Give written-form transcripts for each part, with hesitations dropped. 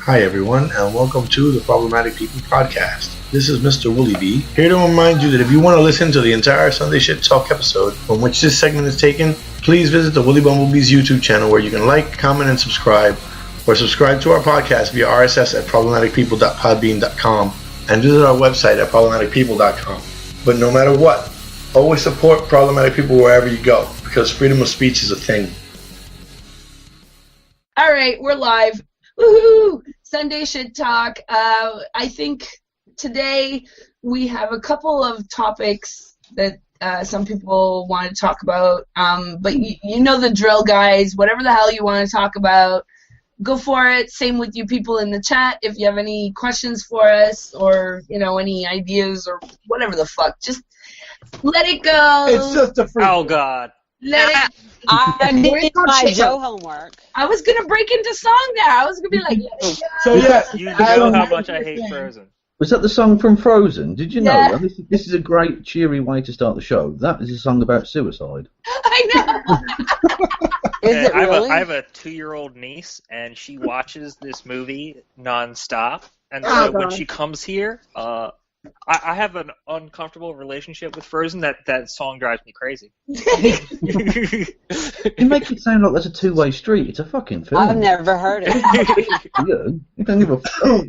Hi everyone, and welcome to the Problematic People Podcast. This is Mr. WoolyBee, here to remind you that if you want to listen to the entire Sunday Shit Talk episode from which this segment is taken, please visit the WoolyBumblebee's YouTube channel where you can like, comment, and subscribe, or subscribe to our podcast via RSS at problematicpeople.podbean.com and visit our website at problematicpeople.com. But no matter what, always support problematic people wherever you go, because freedom of speech is a thing. Alright, we're live. Woohoo! Sunday Shit Talk. I think today we have a couple of topics that some people want to talk about. But you know the drill, guys. Whatever the hell you want to talk about, go for it. Same with you people in the chat. If you have any questions for us or, you know, any ideas or whatever the fuck, just let it go. It's just a free. Oh, God. Let it. I did my Joe homework. I was gonna break into song there. I was gonna be like, let it go. So yeah, You know how much I hate Frozen. Was that the song from Frozen? Did you know? Yeah. This is a great, cheery way to start the show. That is a song about suicide. I know. Is it really? I have a 2-year-old niece, and she watches this movie nonstop. And so when she comes here, I have an uncomfortable relationship with Frozen. That song drives me crazy. You make it sound like there's a two-way street. It's a fucking film. I've never heard it. You don't give a fuck.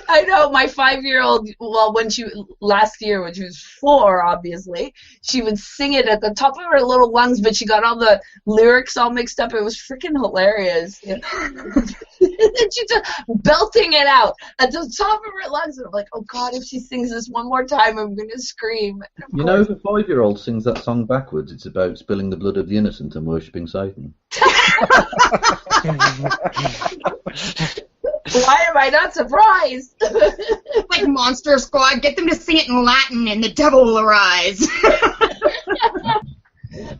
I know, my 5-year-old, well, last year, when she was 4, obviously, she would sing it at the top of her little lungs, but she got all the lyrics all mixed up. It was freaking hilarious. And she just belting it out at the top of her lungs, and I'm like, oh God, if she sings this one more time, I'm going to scream. You know, if a 5-year-old sings that song backwards, it's about spilling the blood of the innocent and worshipping Satan. Why am I not surprised? Like Monster Squad, get them to sing it in Latin and the devil will arise.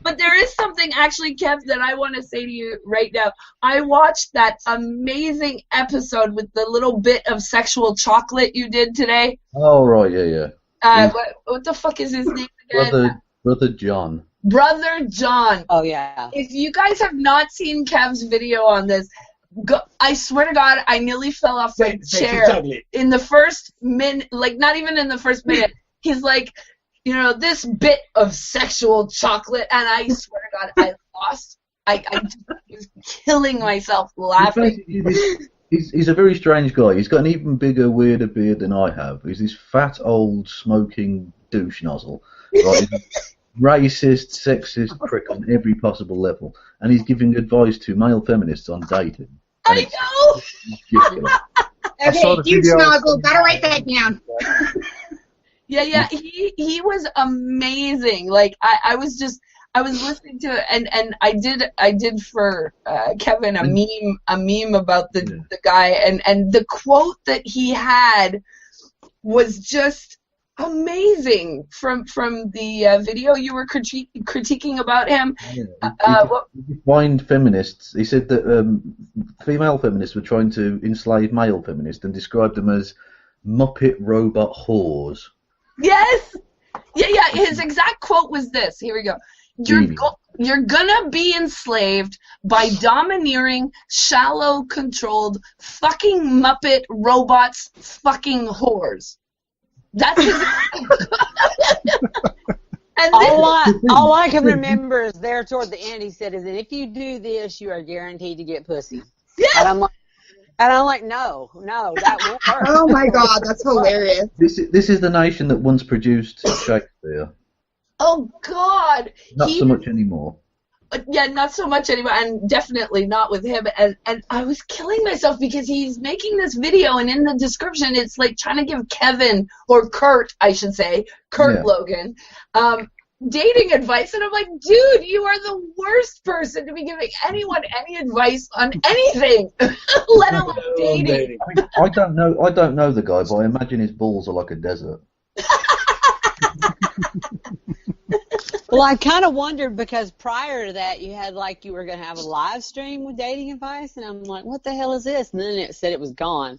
But there is something, actually, Kev, that I want to say to you right now. I watched that amazing episode with the little bit of sexual chocolate you did today. Oh, right, yeah. What the fuck is his name again? Brother John. Brother John. Oh, yeah. If you guys have not seen Kev's video on this, I swear to God, I nearly fell off my chair in the first minute, like not even in the first minute. He's like, you know, this bit of sexual chocolate, and I swear to God, I lost. I just was killing myself laughing. He's a very strange guy. He's got an even bigger, weirder beard than I have. He's this fat, old, smoking douche nozzle. Right? Racist, sexist prick on every possible level. And he's giving advice to male feminists on dating. I know! Okay, huge nozzle, gotta write that down. Yeah, he was amazing. Like, I was listening to it, and I did for Kevin a meme about the guy, and the quote that he had was just amazing from the video you were critiquing about him. He defined feminists. He said that female feminists were trying to enslave male feminists and described them as Muppet robot whores. Yes! Yeah, his exact quote was this. Here we go. You're gonna be enslaved by domineering, shallow, controlled, fucking Muppet robots, fucking whores. That's his. And all I can remember is there toward the end he said is that if you do this, you are guaranteed to get pussy. Yeah. And I'm like, no, that won't work. Oh my God, that's hilarious. This is the nation that once produced Shakespeare. Oh God. Not so much anymore. Yeah, not so much anymore, and definitely not with him. And I was killing myself because he's making this video, and in the description, it's like trying to give Kevin, or Kurt, I should say, Logan, dating advice. And I'm like, dude, you are the worst person to be giving anyone any advice on anything, let alone dating. I don't know the guy, but I imagine his balls are like a desert. Well, I kind of wondered because prior to that, you had like you were going to have a live stream with dating advice, and I'm like, what the hell is this? And then it said it was gone.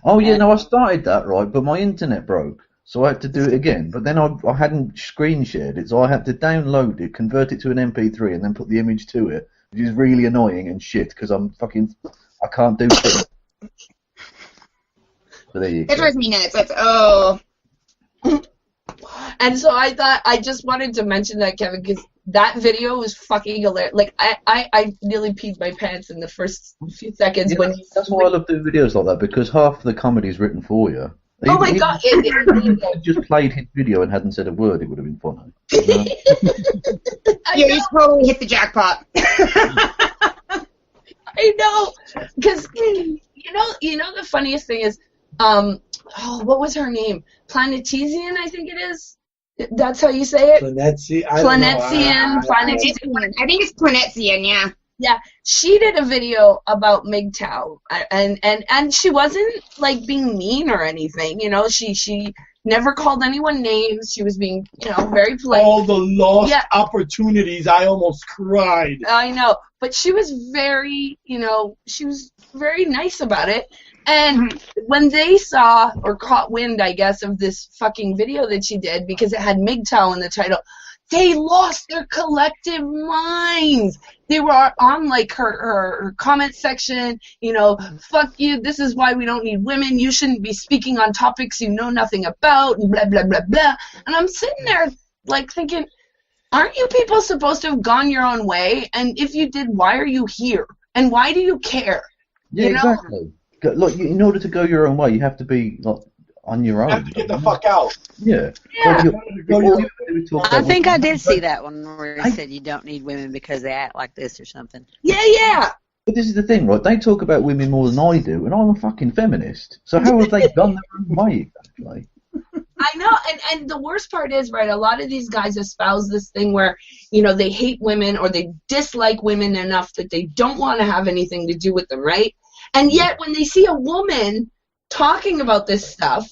Oh, yeah, no, I started that, right, but my internet broke, so I had to do it again. But then I hadn't screen shared it, so I had to download it, convert it to an MP3, and then put the image to it, which is really annoying and shit, because I'm fucking I can't do shit. So there you That go. drives me nuts. That's, oh. And so I thought I just wanted to mention that, Kevin, because that video was fucking hilarious. Like I nearly peed my pants in the first few seconds Yeah, when. that's why I love doing videos like that, because half the comedy is written for you. Oh my god! If you just played his video and hadn't said a word, it would have been funny. You know? Yeah, you totally hit the jackpot. I know, because you know the funniest thing is, what was her name? Planetesian, I think it is. That's how you say it. Planetesian. Planetesian. I think it's Planetesian, yeah. Yeah, she did a video about MGTOW, and she wasn't like being mean or anything. You know, she never called anyone names. She was being, very polite. All the lost opportunities. I almost cried. I know, but she was very, she was very nice about it. And when they saw or caught wind, I guess, of this fucking video that she did, because it had MGTOW in the title, they lost their collective minds. They were on like her comment section, fuck you, this is why we don't need women, you shouldn't be speaking on topics you know nothing about, and blah, blah, blah, blah. And I'm sitting there like thinking, aren't you people supposed to have gone your own way? And if you did, why are you here? And why do you care? Yeah, exactly. Look, in order to go your own way, you have to be on your own. You have to get the fuck out. Yeah. I think I did see that one where it said you don't need women because they act like this or something. Yeah. But this is the thing, right? They talk about women more than I do, and I'm a fucking feminist. So how have they gone their own way, exactly? I know, and the worst part is, right, a lot of these guys espouse this thing where, they hate women or they dislike women enough that they don't want to have anything to do with them, right? And yet when they see a woman talking about this stuff,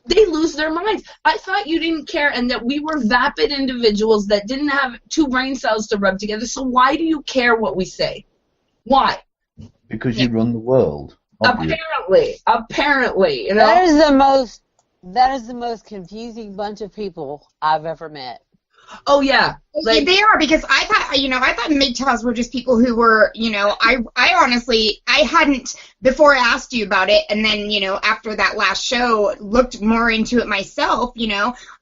they lose their minds. I thought you didn't care and that we were vapid individuals that didn't have two brain cells to rub together, so why do you care what we say? Why? Because you run the world. Apparently. That is the most confusing bunch of people I've ever met. Oh yeah, they are, because I thought MGTOWs were just people who were, I honestly, I hadn't, before I asked you about it, and then, after that last show, looked more into it myself,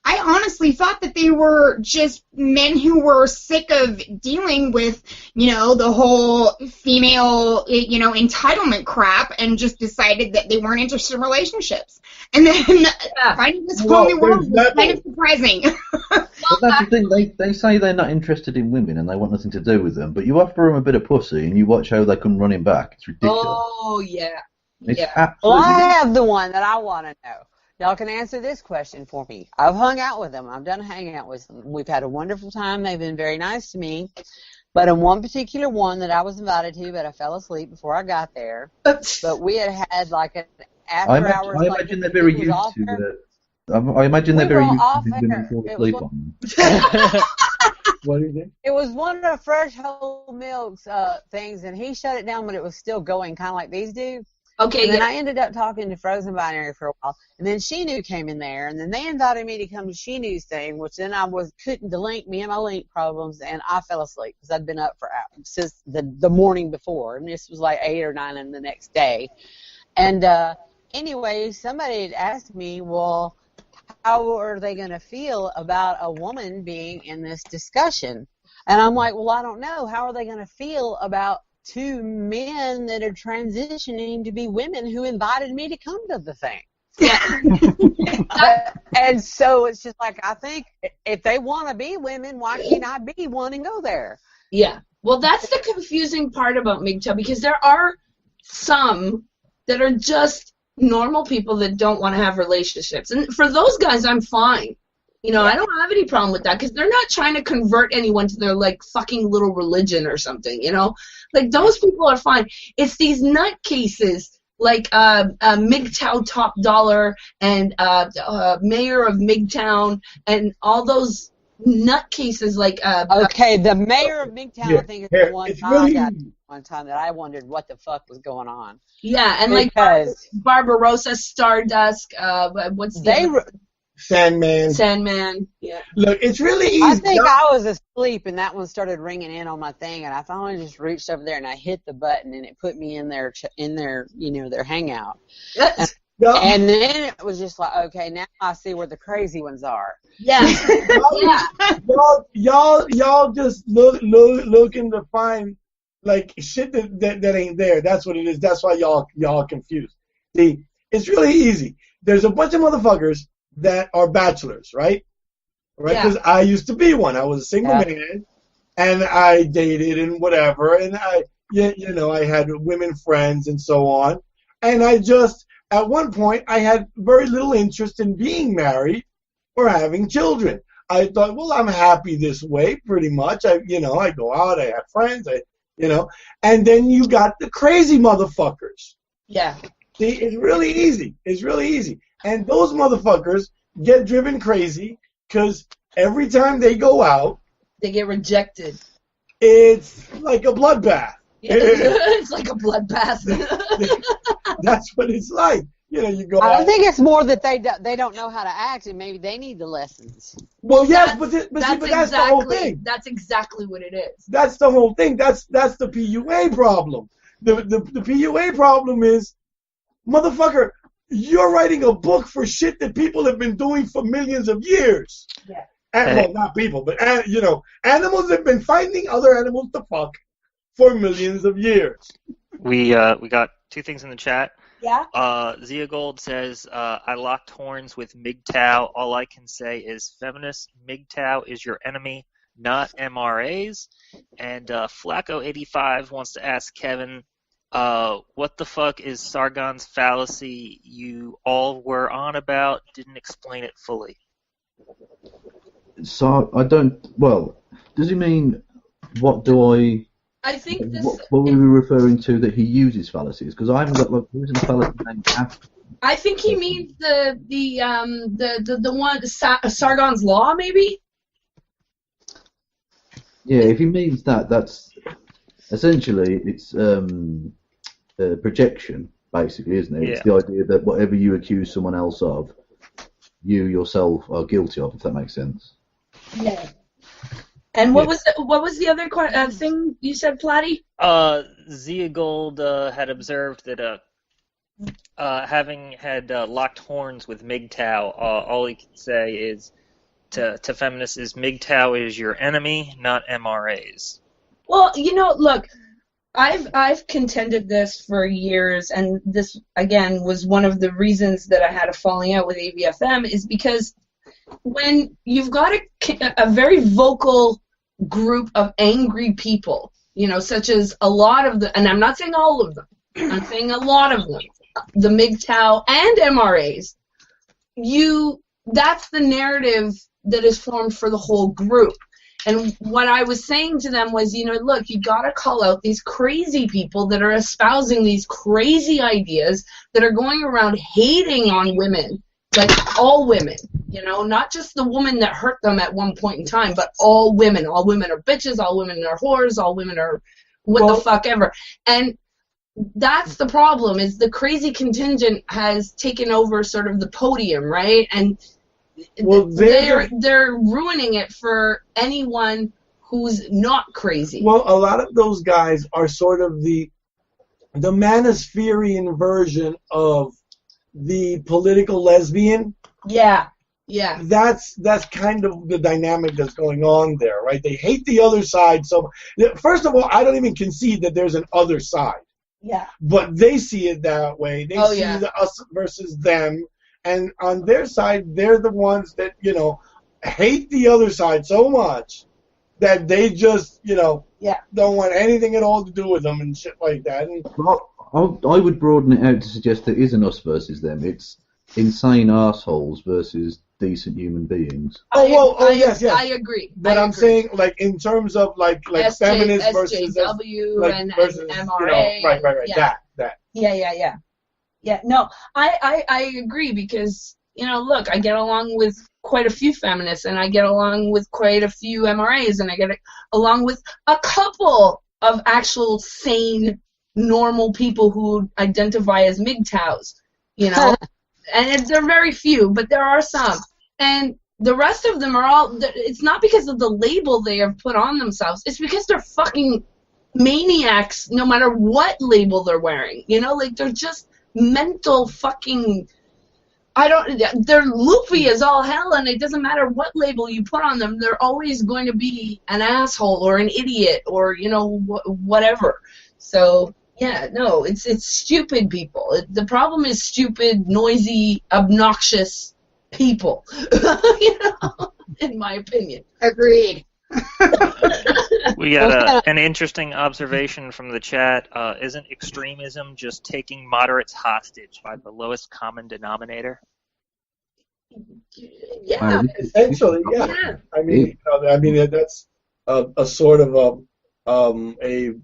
I honestly thought that they were just men who were sick of dealing with, the whole female, entitlement crap, and just decided that they weren't interested in relationships. And then finding this whole new world was kind of surprising. But that's the thing, they say they're not interested in women and they want nothing to do with them, but you offer them a bit of pussy and you watch how they come running back. It's ridiculous. Oh, yeah. It's Well, I have the one that I want to know. Y'all can answer this question for me. I've hung out with them. I've done a hangout with them. We've had a wonderful time. They've been very nice to me. But in one particular one that I was invited to, but I fell asleep before I got there. But we had like an after hours. I imagine they're very used to that. I imagine they're very used to women falling asleep on them. What is it? It was one of Fresh Whole Milk's things, and he shut it down, but it was still going, kind of like these do. Okay. And then I ended up talking to Frozen Binary for a while, and then Shinu came in there, and then they invited me to come to Shinu's thing, which then I couldn't delink me and my link problems, and I fell asleep because I'd been up for hours since the morning before, and this was like 8 or 9 in the next day. And anyway, somebody had asked me, well, how are they going to feel about a woman being in this discussion? And I'm like, well, I don't know. How are they going to feel about two men that are transitioning to be women who invited me to come to the thing? Yeah. And so it's just like, I think if they want to be women, why can't I be one and go there? Yeah. Well, that's the confusing part about MGTOW, because there are some that are just normal people that don't want to have relationships. And for those guys, I'm fine. I don't have any problem with that, because they're not trying to convert anyone to their, like, fucking little religion or something, Like, those people are fine. It's these nutcases, like MGTOW Top Dollar and Mayor of MGTOwn and all those nutcases, like... okay, the Mayor of MGTOwn, I think, is the one I got one time that I wondered what the fuck was going on. Yeah, and because like Barbarossa, Stardust, what's the Sandman, yeah. Look, it's really easy. I think I was asleep and that one started ringing in on my thing, and I finally just reached over there and I hit the button and it put me in their their hangout. And then it was just like, okay, now I see where the crazy ones are. Yeah. Y'all just looking to find like shit that ain't there. That's what it is. That's why y'all confused. See, it's really easy. There's a bunch of motherfuckers that are bachelors, right? Right? Because I used to be one. I was a single man, and I dated and whatever, and I had women friends and so on, and I just at one point I had very little interest in being married or having children. I thought, well, I'm happy this way, pretty much. I go out, I have friends, and then you got the crazy motherfuckers. Yeah. See, it's really easy. It's really easy. And those motherfuckers get driven crazy because every time they go out, they get rejected. It's like a bloodbath. Yeah, it's like a bloodbath. That's what it's like. You go out. I think it's more that they don't know how to act, and maybe they need the lessons. Well, yes, but that's the whole thing. That's exactly what it is. That's the whole thing. That's the PUA problem. The PUA problem is, motherfucker, you're writing a book for shit that people have been doing for millions of years. Yeah. Well, not people, but animals have been finding other animals to fuck for millions of years. We got two things in the chat. Yeah. Zia Gold says, I locked horns with MGTOW. All I can say is feminist MGTOW is your enemy, not MRAs. And Flacco85 wants to ask Kevin, what the fuck is Sargon's fallacy you all were on about? Didn't explain it fully. So I don't. Well, does he mean what do I? I think this. What were we referring to that he uses fallacies? Because I haven't got like there isn't a fallacy named after. I think he means the one Sargon's law, maybe. Yeah, if he means that, that's essentially it's projection, basically, isn't it? Yeah. It's the idea that whatever you accuse someone else of, you yourself are guilty of, if that makes sense. Yeah. And what was the other thing you said, Platty? Zia Gold had observed that having had locked horns with MGTOW, all he can say is to feminists is MGTOW is your enemy, not MRAs. Well, look, I've contended this for years, and this again was one of the reasons that I had a falling out with AVFM is because when you've got a very vocal group of angry people, such as a lot of and I'm not saying all of them, I'm saying a lot of them, the MGTOW and MRAs, that's the narrative that is formed for the whole group. And what I was saying to them was, look, you got to call out these crazy people that are espousing these crazy ideas that are going around hating on women, like all women, not just the woman that hurt them at one point in time, but all women. All women are bitches, all women are whores, all women are the fuck ever. And that's the problem, is the crazy contingent has taken over sort of the podium, right? And they're ruining it for anyone who's not crazy. Well, a lot of those guys are sort of the manospherean version of the political lesbian. Yeah. That's kind of the dynamic that's going on there, right? They hate the other side. So, first of all, I don't even concede that there's an other side. Yeah. But they see it that way. They see the us versus them. And on their side, they're the ones that, hate the other side so much that they just, don't want anything at all to do with them and shit like that. And I would broaden it out to suggest there isn't us versus them. It's insane assholes versus decent human beings. Yes. I agree. But I'm saying, like, in terms of, like feminists versus... SJW and MRA. Right, that. Yeah. Yeah, no, I agree because, look, I get along with quite a few feminists, and I get along with quite a few MRAs, and I get along with a couple of actual sane, normal people who identify as MGTOWs, and they're very few, but there are some. And the rest of them are all, it's not because of the label they have put on themselves. It's because they're fucking maniacs no matter what label they're wearing. You know, like, they're just mental fucking, they're loopy as all hell, and it doesn't matter what label you put on them, they're always going to be an asshole or an idiot or, you know, whatever. So, yeah, no, it's stupid people. The problem is stupid, noisy, obnoxious people, you know, in my opinion. Agreed. We got an interesting observation from the chat. Isn't extremism just taking moderates hostage by the lowest common denominator? Yeah. Essentially, yeah. I mean, that's a sort of a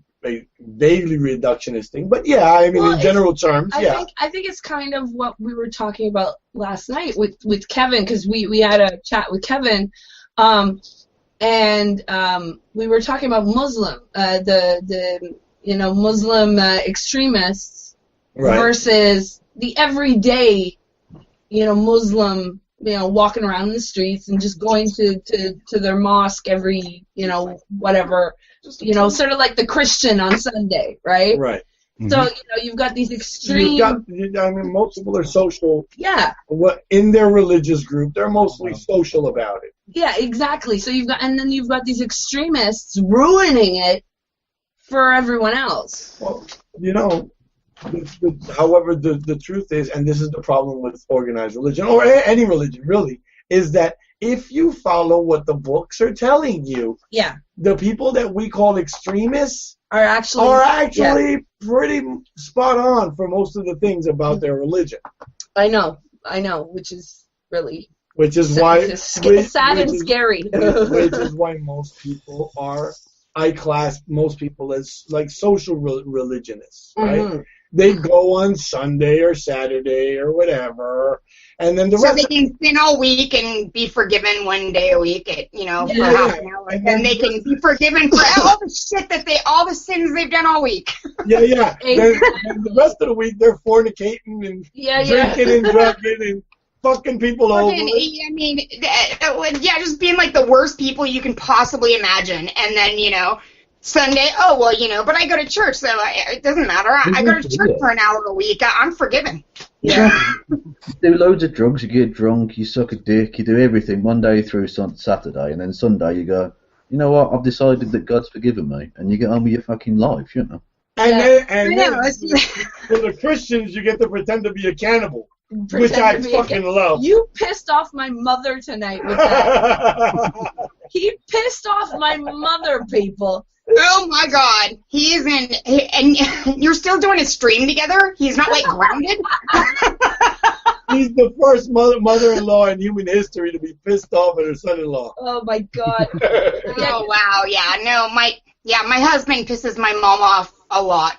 vaguely reductionist thing, but yeah, I mean, in general terms, yeah. I think it's kind of what we were talking about last night with Kevin, because we had a chat with Kevin, and we were talking about Muslim, the Muslim extremists versus the everyday, Muslim, walking around the streets and just going to their mosque every, whatever, sort of like the Christian on Sunday, right? Right. So, you've got these extreme... most people are social. Yeah. In their religious group, they're mostly social about it. Yeah, exactly. So you've got these extremists ruining it for everyone else. Well, however, the truth is, and this is the problem with organized religion, or any religion really, is that if you follow what the books are telling you, the people that we call extremists are actually pretty spot on for most of the things about their religion. I know, which is really... Which is why... sad and scary. Which is why most people I class most people as, like, social religionists, right? Mm-hmm. They go on Sunday or Saturday or whatever, and then so they can sin all week and be forgiven one day a week, for half an hour, and then they can be forgiven for all the shit all the sins they've done all week. Yeah. And the rest of the week they're fornicating and drinking and drugging and fucking people over. I mean, just being like the worst people you can possibly imagine, and then Sunday, but I go to church, so it doesn't matter. I go to church for an hour a week. I'm forgiven. Yeah. You do loads of drugs, you get drunk, you suck a dick, you do everything one day through Saturday, and then Sunday you go, you know what, I've decided that God's forgiven me, and you get on with your fucking life, And then for the Christians, you get to pretend to be a cannibal. Which I fucking love. You pissed off my mother tonight with that. He pissed off my mother, people. Oh my God, he isn't. And you're still doing a stream together? He's not like grounded? He's the first mother-in-law in human history to be pissed off at her son-in-law. Oh my God. Oh wow, yeah, no, my husband pisses my mom off a lot.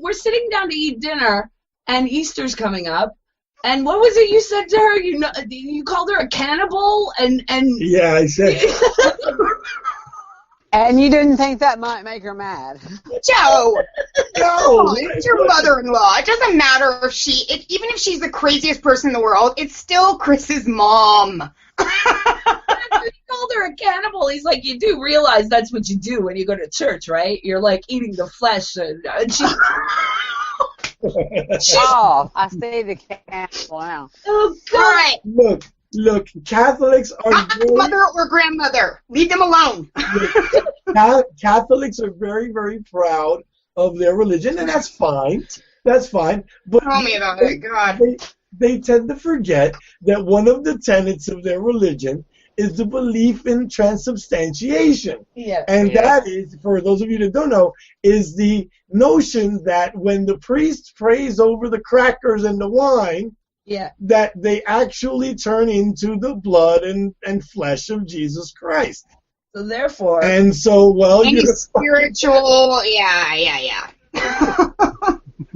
We're sitting down to eat dinner, and Easter's coming up. And what was it you said to her? You called her a cannibal, and yeah, I said. And you didn't think that might make her mad? Joe, no, it's your mother-in-law. It doesn't matter if even if she's the craziest person in the world, it's still Chris's mom. You called her a cannibal. He's like, you do realize that's what you do when you go to church, right? You're like eating the flesh, and she. I see the cannibal now. Oh God! Look, Catholics are mother or grandmother. Leave them alone. Catholics are very, very proud of their religion, and that's fine. But tell me about it, God. They tend to forget that one of the tenets of their religion is the belief in transubstantiation. Yeah. And that is, for those of you that don't know, is the notion that when the priest prays over the crackers and the wine, that they actually turn into the blood and flesh of Jesus Christ. So therefore... And so, you're spiritual... Yeah.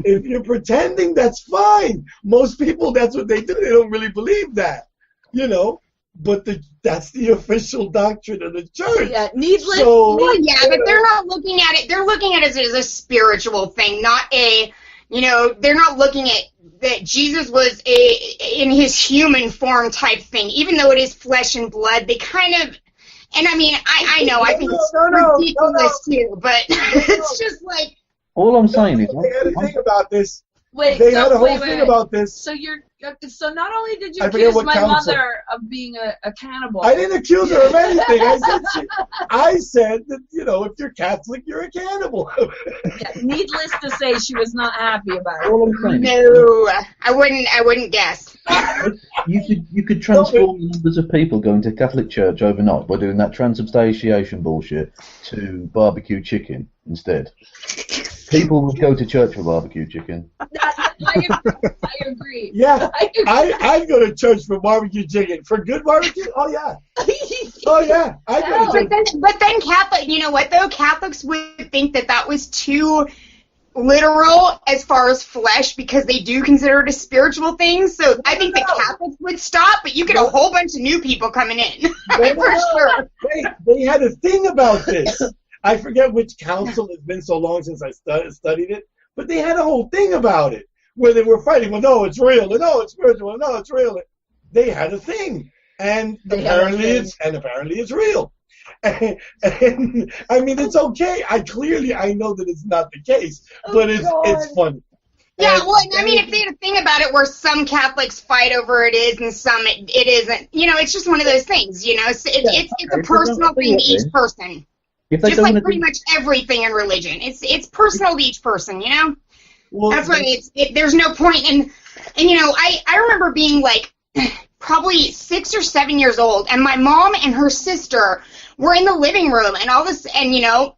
If you're pretending, that's fine. Most people, that's what they do. They don't really believe that, But that's the official doctrine of the church. Yeah, needless. So, but they're not looking at it. They're looking at it as a spiritual thing, not a you know, they're not looking at that Jesus was in his human form type thing, even though it is flesh and blood. They kind of, and I mean, I know, I think it's ridiculous too, but it's just like. All I'm saying is, they had a thing about this. Wait, they had a whole thing about this. So not only did you accuse my mother of being a cannibal. I didn't accuse her of anything. I said that, you know, if you're Catholic, you're a cannibal. Yeah, needless to say, she was not happy about it. all I'm saying No, I wouldn't guess. you could transform numbers of people going to Catholic church overnight by doing that transubstantiation bullshit to barbecue chicken instead. People would go to church for barbecue chicken. I agree. Yeah, I'd go to church for barbecue chicken. For good barbecue? Oh, yeah. Oh, yeah. But then Catholic, you know what, though? Catholics would think that was too literal as far as flesh because they do consider it a spiritual thing. So I think the Catholics would stop, but you get a whole bunch of new people coming in. For sure. They had a thing about this. I forget which council. It's been so long since I studied it. But they had a whole thing about it where they were fighting. Well, no, it's real. No, it's spiritual. No, it's real. They had a thing. And apparently it's real. And I mean, it's okay. I know that it's not the case, but it's funny. Yeah, well, I mean, if they had a thing about it where some Catholics fight over it is and some it isn't, you know, it's just one of those things, you know. It's a personal thing to each person. Just like pretty much everything in religion. It's personal to each person, you know? Well, that's why there's no point. And you know, I remember being like probably 6 or 7 years old, and my mom and her sister were in the living room, and all this, and you know,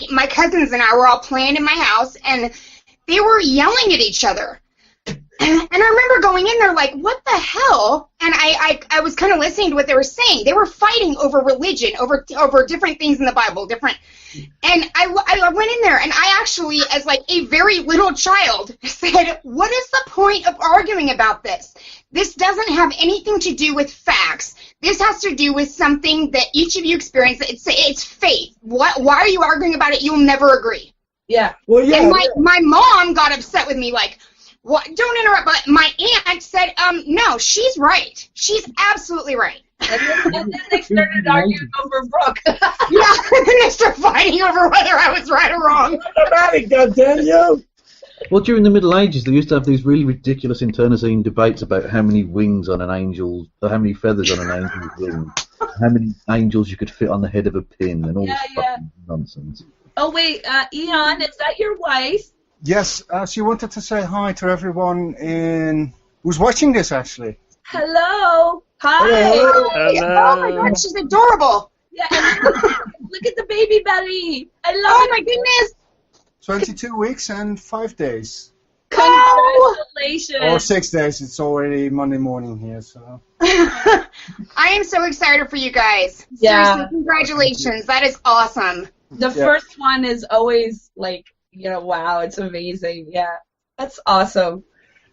my cousins and I were all playing in my house, and they were yelling at each other. And I remember going in there like, what the hell? And I was kind of listening to what they were saying. They were fighting over religion, over different things in the Bible, different. And I went in there, and I actually, as like a very little child, said, what is the point of arguing about this? This doesn't have anything to do with facts. This has to do with something that each of you experience. It's faith. Why are you arguing about it? You'll never agree. Yeah. Well, yeah. And my mom got upset with me, like, what? Don't interrupt. But my aunt said, no, she's right. She's absolutely right. And then they started arguing over Brooke. Yeah, and then they started fighting over whether I was right or wrong. Goddamn you! Well, during the Middle Ages, they used to have these really ridiculous internecine debates about how many wings on an angel, or how many feathers on an angel's wing, how many angels you could fit on the head of a pin, and all this fucking nonsense. Oh, wait, Eon, is that your wife? Yes, she wanted to say hi to everyone who's watching this, actually. Hello. Hi. Hello. Oh, my God, she's adorable. Yeah, look at the baby belly. I love it. Oh, my goodness. 22 weeks and 5 days. Congratulations. Or 6 days. It's already Monday morning here, so. I am so excited for you guys. Yeah. Seriously, congratulations. That is awesome. The first one is always like, you know, wow, it's amazing. Yeah, that's awesome.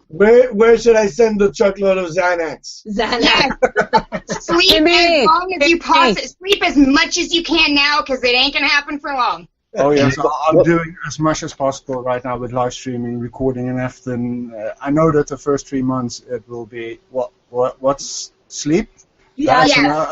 Where should I send the truckload of Xanax? Xanax. Sleep as long as you possibly. Sleep as much as you can now, because it ain't gonna happen for long. Oh yes, I'm doing as much as possible right now with live streaming, recording, and everything. I know that the first 3 months it will be what's sleep. Yeah.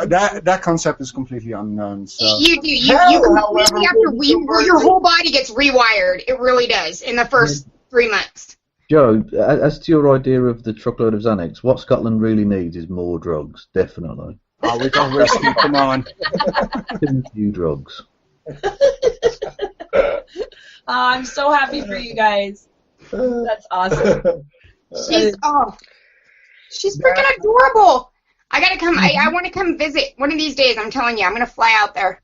That concept is completely unknown. So. You completely have to your whole body gets rewired. It really does in the first 3 months. Joe, as to your idea of the truckload of Xanax, what Scotland really needs is more drugs, definitely. Oh, we got whiskey, come on. A few drugs. I'm so happy for you guys. That's awesome. She's freaking adorable. I gotta come. I want to come visit one of these days. I'm telling you, I'm gonna fly out there.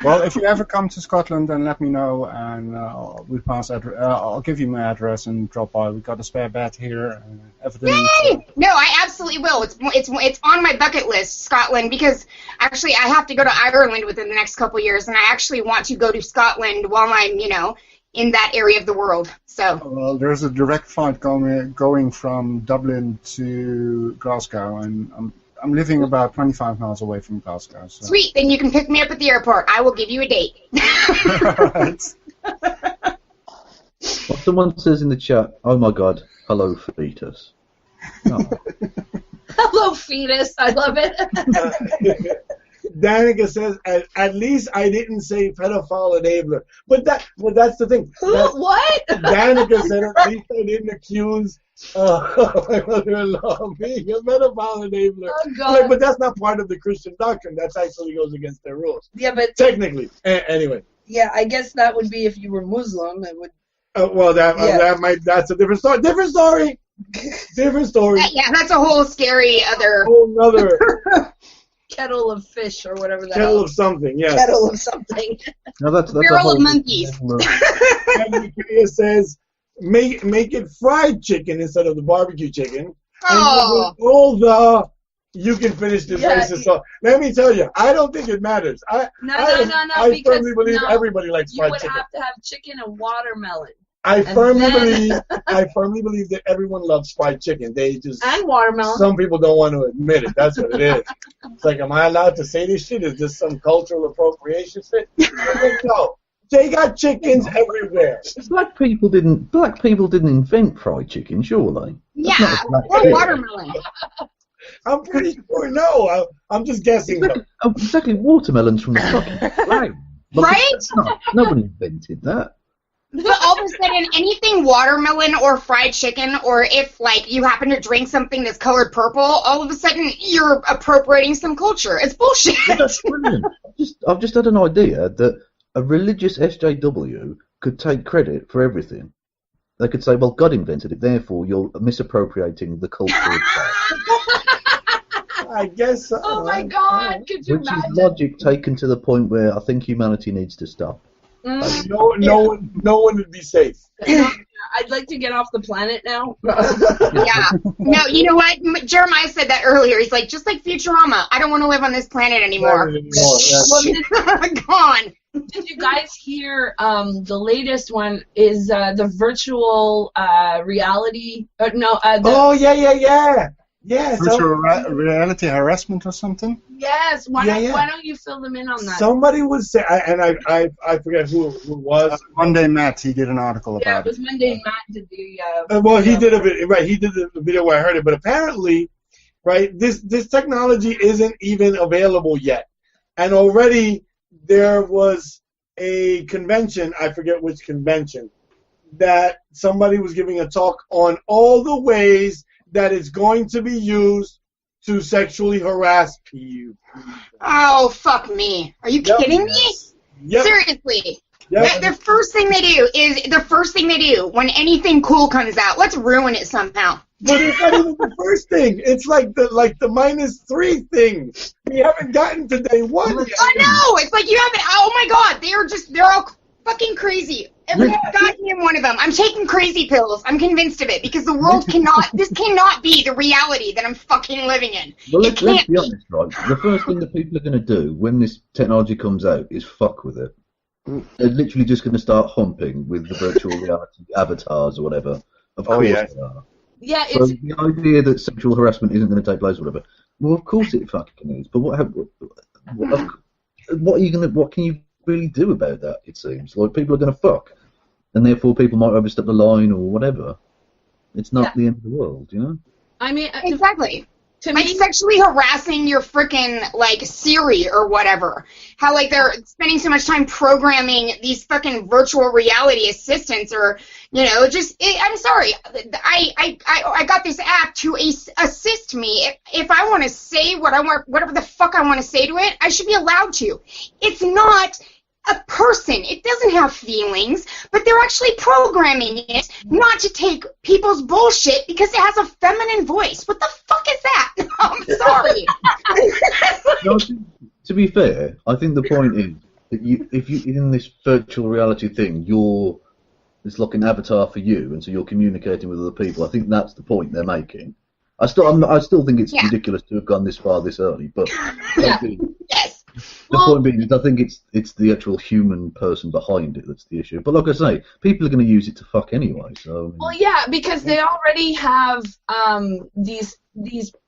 Well, if you ever come to Scotland, then let me know, and I'll give you my address and drop by. We've got a spare bed here. Everything. Yay! No, I absolutely will. It's on my bucket list, Scotland, because actually I have to go to Ireland within the next couple of years, and I actually want to go to Scotland while I'm, in that area of the world. So. Well, there's a direct flight going from Dublin to Glasgow, and I'm living about 25 miles away from Glasgow. So. Sweet, then you can pick me up at the airport. I will give you a date. Well, Someone says in the chat, "Oh my God, hello fetus." Oh. Hello, fetus. I love it. Danica says, at least I didn't say pedophile enabler. But that's the thing. What? Danica said, at least I didn't accuse my mother-in-law of being a pedophile enabler. Oh, God. Like, but that's not part of the Christian doctrine. That actually goes against their rules. Yeah, but Technically. Anyway. yeah, I guess that would be if you were Muslim. It would. Well, that's a different story. Different story. Yeah, that's a whole scary other. Whole nother Kettle of fish or whatever that. kettle of something. Yes. Kettle of something. No, that's a Barrel whole of monkeys. And Ikea says, make it fried chicken instead of the barbecue chicken. Oh. And all the you can finish this racist song. Let me tell you, I don't think it matters. I firmly believe everybody likes fried chicken. You would have to have chicken and watermelon. I firmly believe that everyone loves fried chicken. They just and watermelon. Some people don't want to admit it. That's what it is. It's like, am I allowed to say this shit? Is this some cultural appropriation shit? No. They got chickens everywhere. Black people didn't invent fried chicken, surely. Yeah, or watermelon. I'm pretty sure. No, I'm just guessing. Exactly, watermelons from the fucking ground. Right? Nobody invented that. But all of a sudden, anything watermelon or fried chicken, or if, like, you happen to drink something that's colored purple, all of a sudden you're appropriating some culture. It's bullshit. That's brilliant. I've just had an idea that a religious SJW could take credit for everything. They could say, well, God invented it, therefore you're misappropriating the culture of God. I guess so. Oh my God, could you imagine? Which is logic taken to the point where I think humanity needs to stop. No one would be safe. I'd like to get off the planet now. Yeah. No, you know what? Jeremiah said that earlier. He's like, just like Futurama, I don't want to live on this planet anymore. Gone. Did you guys hear the latest one is the virtual reality? Oh, yeah. Yeah, virtual reality harassment or something? Yes. Why don't you fill them in on that? Somebody would say, and I forget who it was. Monday Matt, he did an article about it. Yeah, it was Monday Matt did the... he did a video, right, he did the video where I heard it, but apparently, right, this technology isn't even available yet. And already there was a convention, I forget which convention, that somebody was giving a talk on all the ways that it's going to be used to sexually harass people. Oh, fuck me. Are you kidding me? Yep. Seriously. Yep. The first thing they do when anything cool comes out, let's ruin it somehow. But it's not even the first thing. It's like the -3 thing. We haven't gotten to day 1 yet. I know. It's like you haven't. Oh my God. They're all fucking crazy. Every goddamn one of them. I'm taking crazy pills. I'm convinced of it because the world this cannot be the reality that I'm fucking living in. Well, let's be honest, right? The first thing that people are going to do when this technology comes out is fuck with it. They're literally just going to start humping with the virtual reality avatars or whatever. Of course they are. Yeah, so the idea that sexual harassment isn't going to take place or whatever. Well, of course it fucking is. But what are you going to? What can you really do about that? It seems like people are going to fuck, and therefore people might overstep the line or whatever. It's not the end of the world, you know. I mean, exactly. Like sexually harassing your freaking like Siri or whatever. How like they're spending so much time programming these fucking virtual reality assistants, or I'm sorry, I got this app to assist me. If I want to say whatever the fuck I want to say to it, I should be allowed to. It's not a person. It doesn't have feelings, but they're actually programming it not to take people's bullshit because it has a feminine voice. What the fuck is that? I'm sorry. No, to be fair, I think the point is that if you in this virtual reality thing, it's like an avatar for you, and so you're communicating with other people. I think that's the point they're making. I still think it's ridiculous to have gone this far this early, but yes. The point being is, I think it's the actual human person behind it that's the issue. But like I say, people are going to use it to fuck anyway. So. Well, yeah, because they already have these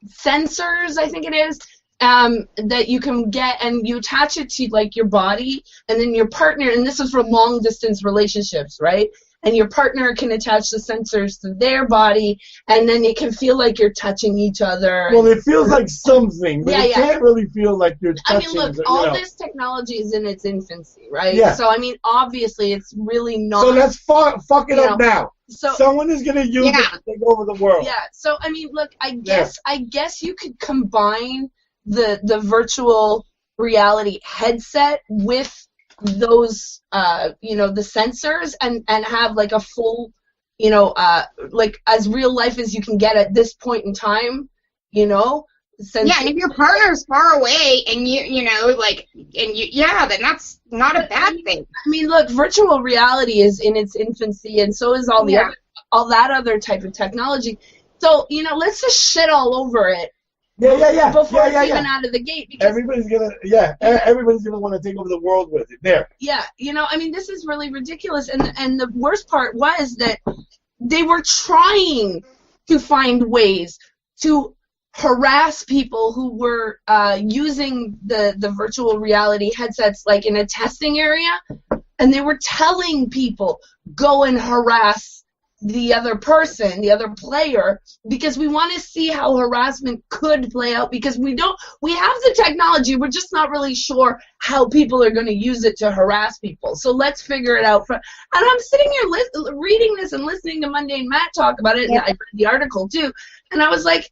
sensors, I think it is, that you can get, and you attach it to like your body, and then your partner. And this is for long distance relationships, right? and your partner can attach the sensors to their body, and then it can feel like you're touching each other. Well, it feels like something, but it can't really feel like you're touching. I mean, look, all this technology is in its infancy, right? Yeah. So, I mean, obviously, it's really not. So let's fuck it up now. So someone is going to use it to take over the world. Yeah. So, I mean, look, I guess you could combine the virtual reality headset with those, the sensors and have like a full, like as real life as you can get at this point in time, and if your partner's far away and then that's not a bad thing. I mean, look, virtual reality is in its infancy, and so is all that other type of technology. So, let's just shit all over it. Yeah. Before it's even out of the gate, because everybody's gonna want to take over the world with it. There. Yeah, I mean, this is really ridiculous, and the worst part was that they were trying to find ways to harass people who were using the virtual reality headsets, like in a testing area, and they were telling people, go and harass the other person, the other player, because we want to see how harassment could play out, because we have the technology, we're just not really sure how people are going to use it to harass people. So let's figure it out. And I'm sitting here reading this and listening to Mundane Matt talk about it, and I read the article too, and I was like,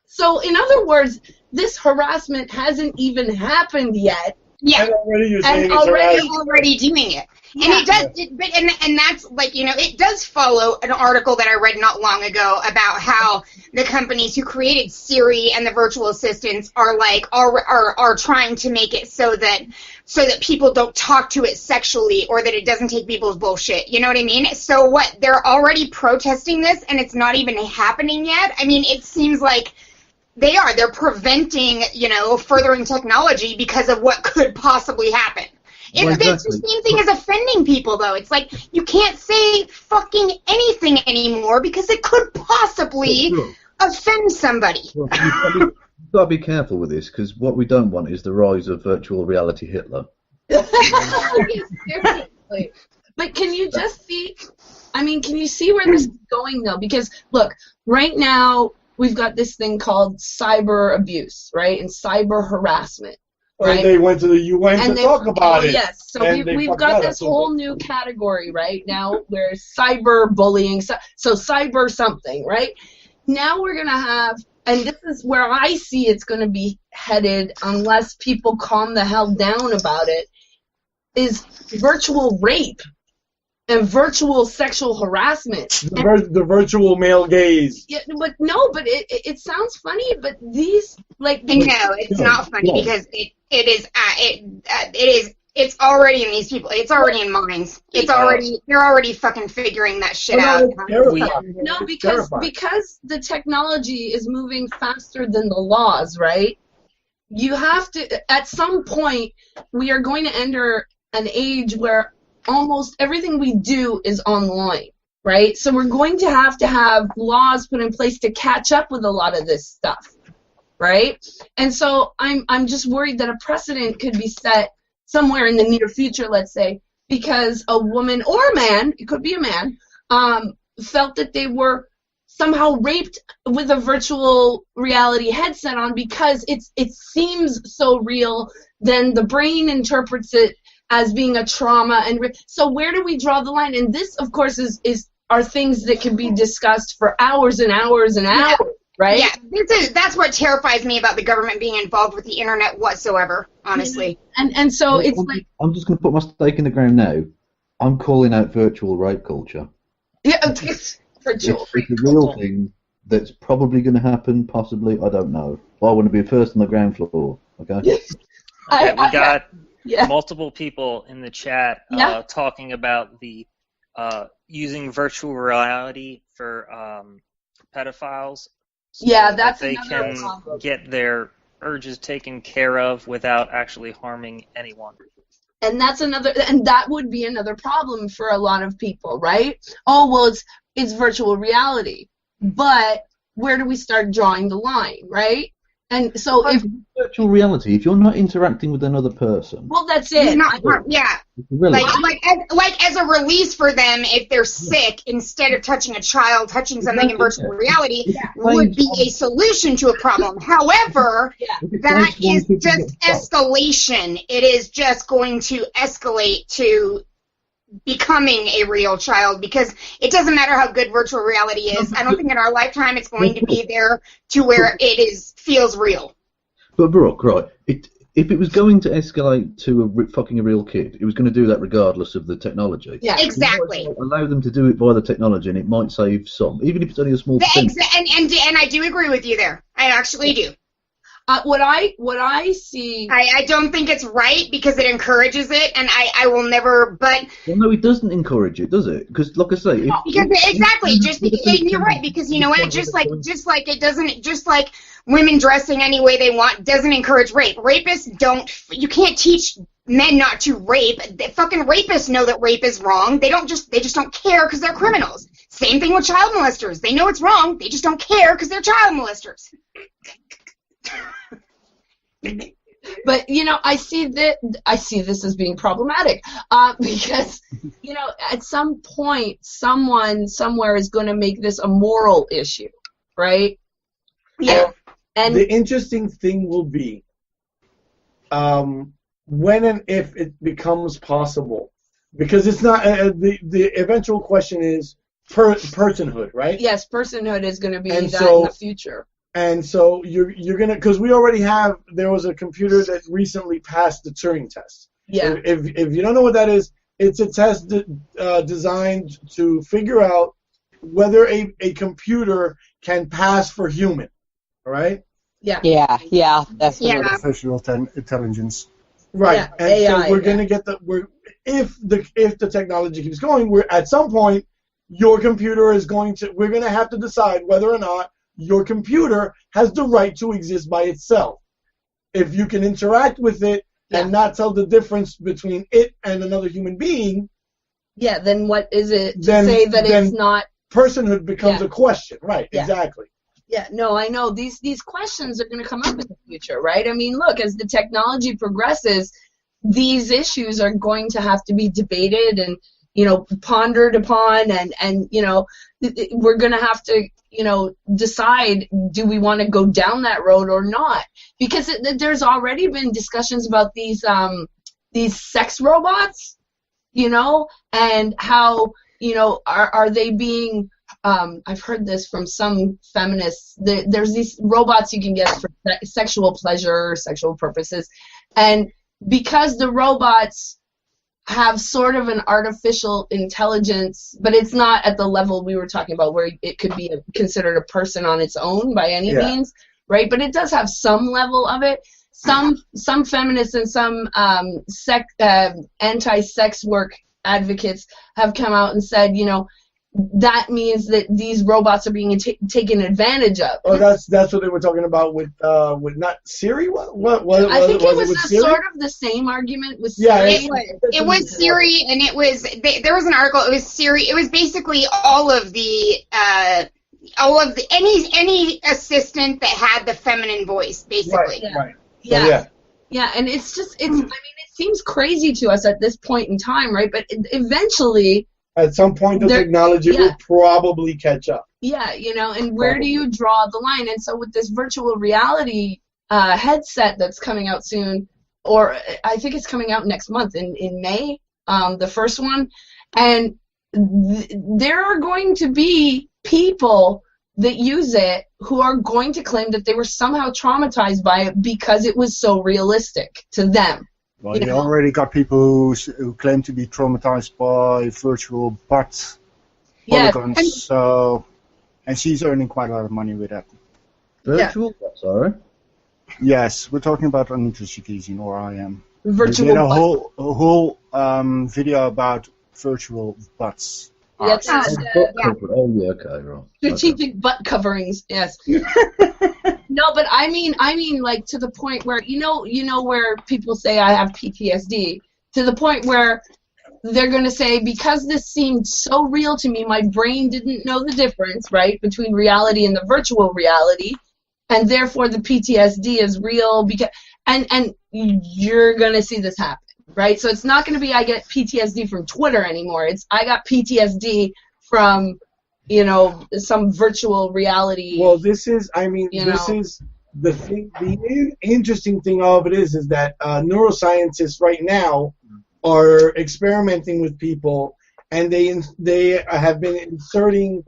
so in other words, this harassment hasn't even happened yet. Yeah. And already doing it. Yeah. And it does, and that's like, it does follow an article that I read not long ago about how the companies who created Siri and the virtual assistants are trying to make it so that people don't talk to it sexually, or that it doesn't take people's bullshit. You know what I mean? So what, they're already protesting this and it's not even happening yet? I mean, it seems like they're preventing, furthering technology because of what could possibly happen. It's the same thing as offending people, though. It's like, you can't say fucking anything anymore because it could possibly offend somebody. Well, you've got to be careful with this, because what we don't want is the rise of virtual reality Hitler. But can you just see, can you see where this is going, though? Because, look, right now, we've got this thing called cyber abuse, right, and cyber harassment. Right? And they went to the UN to talk about it. Yes, so we've got this whole new category right now where cyber bullying, so cyber something, right? Now we're going to have, and this is where I see it's going to be headed unless people calm the hell down about it, is virtual rape and virtual sexual harassment. The virtual male gaze. Yeah, but it sounds funny, but these, like... No, it's not funny because it's already in these people. It's already in minds. They're already fucking figuring that shit out. No, because the technology is moving faster than the laws, right? You have to, at some point, we are going to enter an age where almost everything we do is online, right? So we're going to have laws put in place to catch up with a lot of this stuff, right? And so I'm just worried that a precedent could be set somewhere in the near future, let's say, because a woman or a man, it could be a man, felt that they were somehow raped with a virtual reality headset on because it seems so real, then the brain interprets it as being a trauma, and so where do we draw the line? And this, of course, are things that can be discussed for hours and hours and hours, right? Yeah, that's what terrifies me about the government being involved with the internet whatsoever, honestly. And so I'm just going to put my stake in the ground now. I'm calling out virtual rape culture. Yeah, it's virtual rape culture. It's a real thing that's probably going to happen, possibly, I don't know. But I want to be first on the ground floor, okay? We got multiple people in the chat talking about the using virtual reality for pedophiles. So that's they can get their urges taken care of without actually harming anyone. And that would be another problem for a lot of people, right? Oh, well, it's virtual reality, but where do we start drawing the line, right? And so if virtual reality, if you're not interacting with another person, well, that's it. Yeah. Like as a release for them if they're sick, instead of touching a child, touching something in virtual reality would be a solution to a problem. However, that is just escalation. It is just going to escalate to becoming a real child, because it doesn't matter how good virtual reality is. I don't think in our lifetime it's going to be there to where it feels real. But Brooke, right, if it was going to escalate to fucking a real kid, it was going to do that regardless of the technology. Yeah, exactly. Allow them to do it via the technology, and it might save some, even if it's only a small thing. And I do agree with you there. I actually do. What I see, I don't think it's right because it encourages it, and I will never. But well, no, it doesn't encourage it, does it? Because, like I say, you're right. Because you know what? Just like it doesn't. Just like women dressing any way they want doesn't encourage rape. Rapists don't. You can't teach men not to rape. The fucking rapists know that rape is wrong. They just don't care because they're criminals. Same thing with child molesters. They know it's wrong. They just don't care because they're child molesters. But I see this as being problematic because at some point someone somewhere is going to make this a moral issue, right? Yeah. And the interesting thing will be when and if it becomes possible, because it's not the eventual question is personhood, right? Yes, personhood is going to be in the future. And so you're gonna, because we already have, there was a computer that recently passed the Turing test. Yeah. If you don't know what that is, it's a test designed to figure out whether a computer can pass for human. All right. Yeah. That's artificial intelligence. Right. Yeah, and AI, so we're gonna get if the technology keeps going, we're at some point your computer is we're gonna have to decide whether or not your computer has the right to exist by itself. If you can interact with it and not tell the difference between it and another human being, then what is it to say that it's not? Personhood becomes a question, right? Yeah. Exactly. Yeah, no, I know. These questions are going to come up in the future, right? I mean, look, as the technology progresses, these issues are going to have to be debated and, pondered upon, and we're going to have to, decide, do we want to go down that road or not? Because there's already been discussions about these sex robots, and how, are they being, I've heard this from some feminists, there's these robots you can get for sexual pleasure or sexual purposes, and because the robots have sort of an artificial intelligence, but it's not at the level we were talking about where it could be considered a person on its own by any means, right? But it does have some level of it. Some feminists and some anti-sex work advocates have come out and said, that means that these robots are being taken advantage of. Oh, that's what they were talking about with not Siri. What I think it was Siri? Sort of the same argument with Siri. Yeah, it was Siri, and it was there was an article. It was Siri. It was basically all of the any assistant that had the feminine voice, basically. Right. Yeah. Yeah, and it's just I mean, it seems crazy to us at this point in time, right? But eventually, at some point, the technology will probably catch up. Yeah, and where do you draw the line? And so with this virtual reality headset that's coming out soon, or I think it's coming out next month in May, the first one, and there are going to be people that use it who are going to claim that they were somehow traumatized by it because it was so realistic to them. Well, you already got people who claim to be traumatized by virtual butt polygons, and she's earning quite a lot of money with that. Virtual butt, sorry? Yes, we're talking about Anita Shikizin, or I am. Virtual butt. A whole video about virtual butts. Yes. Oh, yeah, okay, right. Strategic butt coverings, yes. No, but I mean, like to the point where you know where people say I have PTSD, to the point where they're going to say, because this seemed so real to me, my brain didn't know the difference, right, between reality and the virtual reality, and therefore the PTSD is real. Because and you're gonna see this happen, right? So it's not gonna be I get PTSD from Twitter anymore. It's I got PTSD from, you know, some virtual reality. Well, this is, I mean, this is the thing. The interesting thing of it is that neuroscientists right now are experimenting with people, and they have been inserting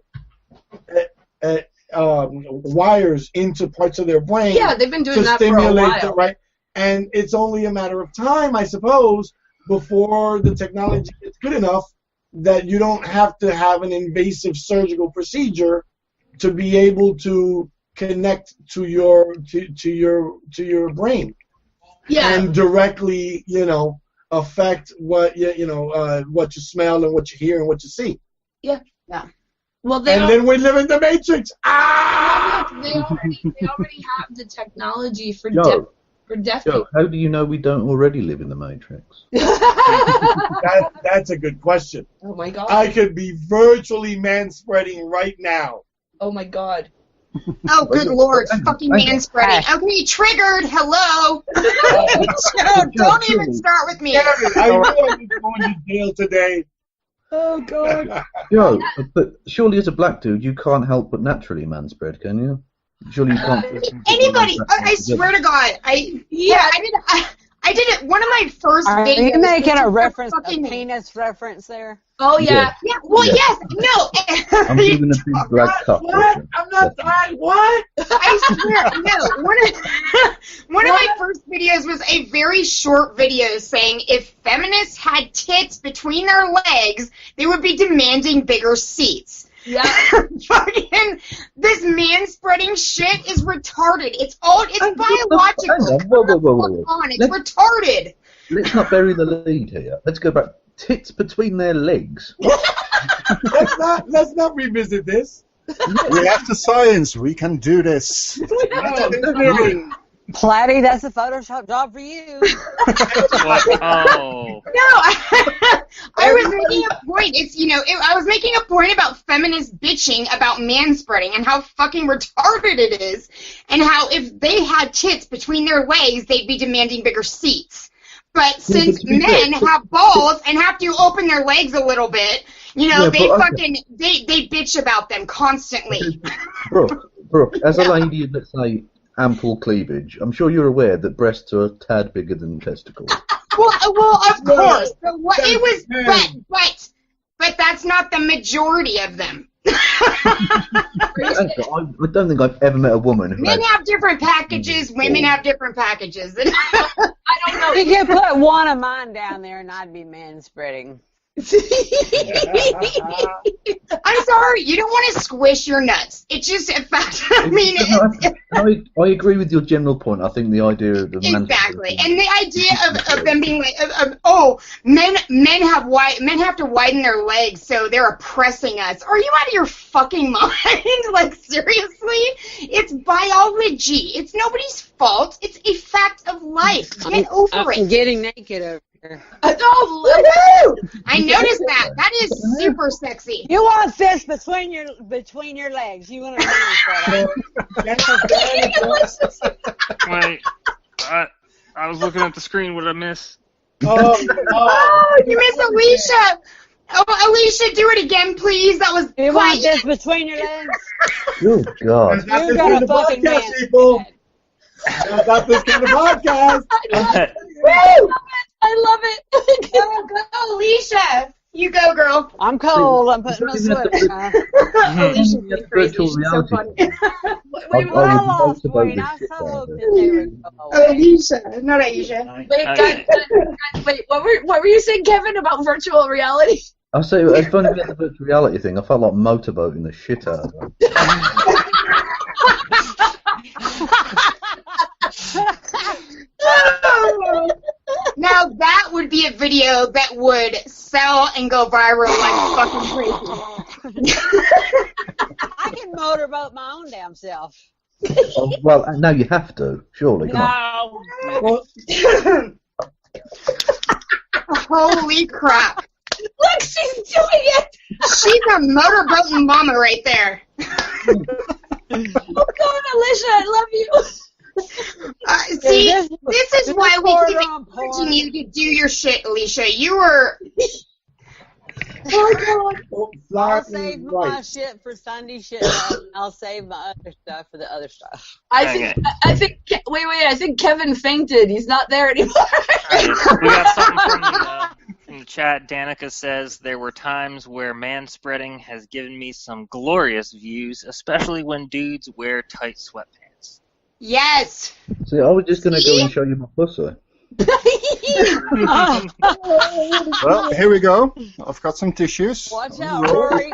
wires into parts of their brain. Yeah, they've been doing that for a stimulate while. right? And it's only a matter of time, I suppose, before the technology is good enough that you don't have to have an invasive surgical procedure to be able to connect to your brain, and directly, you know, affect what what you smell and what you hear and what you see. Yeah. Well, then we live in the Matrix. They already have the technology for deaf. Joe, how do you know we don't already live in the Matrix? That's a good question. Oh my God. I could be virtually manspreading right now. Oh my God. Oh, good Lord. Fucking manspreading. Okay, triggered. Hello. Don't even start with me. I know I'm going to jail today. Oh, God. Joe, but surely as a black dude, you can't help but naturally manspread, can you? Surely you can't. Anybody, I swear to God, I did it. One of my first videos. Are you making a reference, a penis reference there? Oh, yeah. Yeah, well, yes, no. I'm giving a big black cup. What? I'm not dying. What? I swear, no. One of my first videos was a very short video saying if feminists had tits between their legs, they would be demanding bigger seats. Yeah. Fucking this manspreading shit is retarded. It's biological. Whoa. It's retarded. Let's not bury the lead here. Let's go back. Tits between their legs. Let's not revisit this. We have the science. We can do this. Platty, that's a Photoshop job for you. Oh. No, I was making a point. It's, I was making a point about feminists bitching about manspreading and how fucking retarded it is, and how if they had tits between their legs, they'd be demanding bigger seats. But since men have balls and have to open their legs a little bit, they bitch about them constantly. Brooke, as a lady of, let's say, ample cleavage, I'm sure you're aware that breasts are a tad bigger than testicles. Well, of course. But that's not the majority of them. I don't think I've ever met a woman who Men have different packages, women have different packages. I don't know. You could put one of mine down there and I'd be manspreading. I'm sorry, you don't want to squish your nuts. It's just a fact. I mean, I agree with your general point. I think the idea of the exactly, and the idea of them being like, men have to widen their legs, so they're oppressing us. Are you out of your fucking mind? Like, seriously? It's biology. It's nobody's fault. It's a fact of life. Get over it. I'm getting naked over here. I noticed that. That is super sexy. You want this between your legs. You want to Wait, I was looking at the screen. What did I miss? Oh, you missed Alicia. Oh, Alicia, do it again, please. That was You want this between your legs? Oh, God. You got a fucking man. Got this kind of podcast. Woo! I love it. Go, Alicia. You go, girl. I'm cold. I'm putting my sweater on. Alicia's been crazy. She's so funny. I lost weight. I so hoped that they would go away. Alicia, not Aisha. Wait, what were you saying, Kevin, about virtual reality? I say, it's funny about the virtual reality thing. I felt like motorboating the shit out of it. Now that would be a video that would sell and go viral like fucking crazy. I can motorboat my own damn self. Well, now you have to, surely. Come on. Holy crap. Look, she's doing it! She's a motorboating mama right there. Oh God, Alicia, I love you. See, this is why we keep encouraging you to do your shit, Alicia. You were. Oh God. I'll save my shit for Sunday shit. And I'll save my other stuff for the other stuff. I think. Wait. I think Kevin fainted. He's not there anymore. Right, we got something from the chat. Danica says there were times where manspreading has given me some glorious views, especially when dudes wear tight sweatpants. Yes. See, I was just going to go and show you my pussy. Well, here we go. I've got some tissues. Watch out, Rory.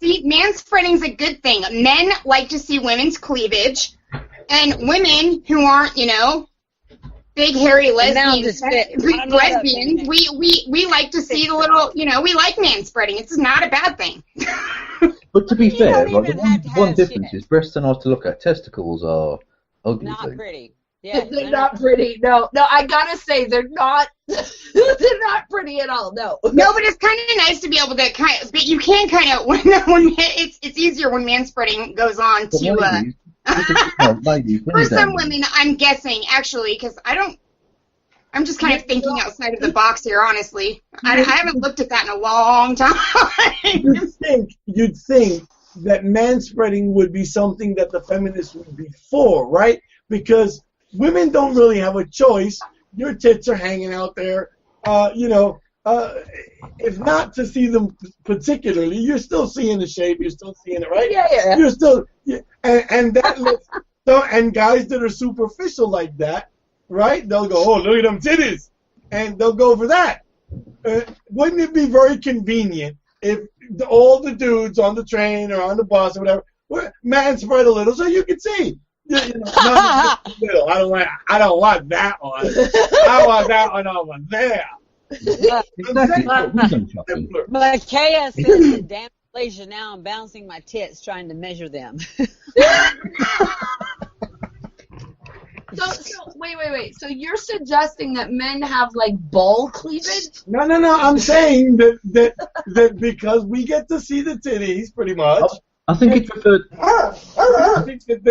See, manspreading's a good thing. Men like to see women's cleavage, and women who aren't, big hairy lesbians, we like to see the little, we like manspreading. It's not a bad thing. But to be fair, don't like, even have to one have difference shit. is breasts are nice to look at. Testicles are ugly. Not things. pretty. Yeah, They're not pretty. No, I gotta say they're not. They're not pretty at all. No. No, but it's kind of nice to be able to but you can kind of when it's easier when manspreading goes on But to. ladies, For some women, I'm guessing actually, because I'm just kind of thinking outside of the box here, honestly. I haven't looked at that in a long time. You'd think that manspreading would be something that the feminists would be for, right? Because women don't really have a choice. Your tits are hanging out there. If not to see them particularly, you're still seeing the shape. You're still seeing it, right? Yeah. You're still, and that looks. And guys that are superficial like that, right? They'll go, oh, look at them titties, and they'll go for that. Wouldn't it be very convenient if all the dudes on the train or on the bus or whatever man spread a little so you could see? Little. I don't want that one. I want that one over there. Micaiah says, damn Malaysia, now I'm bouncing my tits trying to measure them. So wait. So you're suggesting that men have like ball cleavage? No. I'm saying that because we get to see the titties pretty much. I think it's referred. I think that